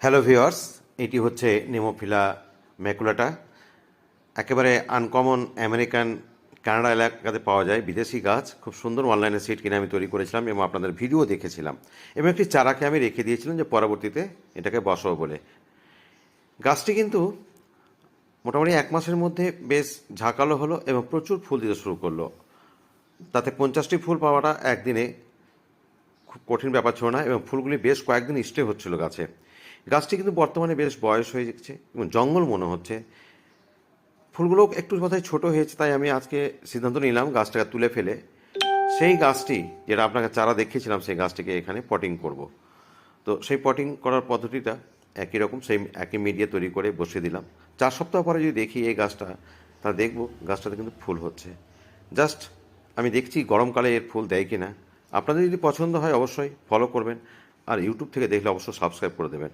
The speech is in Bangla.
হ্যালো ভিউয়ার্স, এটি হচ্ছে নেমোফিলা ম্যাকুলাটা। একেবারে আনকমন আমেরিকান কানাডা এলাকাতে পাওয়া যায় বিদেশি গাছ। খুব সুন্দর অনলাইনে সিড কিনে আমি তৈরি করেছিলাম এবং আপনাদের ভিডিও দেখেছিলাম এবং একটি চারাকে আমি রেখে দিয়েছিলাম যে পরবর্তীতে এটাকে বসাবো বলে। গাছটি কিন্তু মোটামুটি 1 মাসের মধ্যে বেশ ঝাঁকালো হলো এবং প্রচুর ফুল দিতে শুরু করলো। তাতে 50টি ফুল পাওয়াটা একদিনে খুব কঠিন ব্যাপার ছিল না এবং ফুলগুলি বেশ কয়েকদিন স্টে হচ্ছিল গাছে। গাছটি কিন্তু বর্তমানে বেশ বয়স হয়ে যাচ্ছে এবং জঙ্গল মনে হচ্ছে। ফুলগুলো একটু বোধহয় ছোটো হয়েছে, তাই আমি আজকে সিদ্ধান্ত নিলাম গাছটাকে তুলে ফেলে সেই গাছটি যেটা আপনাকে চারা দেখিয়েছিলাম সেই গাছটিকে এখানে পটিং করব। তো সেই পটিং করার পদ্ধতিটা একই রকম, সেই একই মিডিয়া তৈরি করে বসিয়ে দিলাম। 4 সপ্তাহ পরে যদি দেখি এই গাছটা, তা দেখব গাছটাতে কিন্তু ফুল হচ্ছে। জাস্ট আমি দেখছি গরমকালে এর ফুল দেয় কি না। আপনাদের যদি পছন্দ হয় অবশ্যই ফলো করবেন, আর ইউটিউব থেকে দেখলে অবশ্যই সাবস্ক্রাইব করে দেবেন।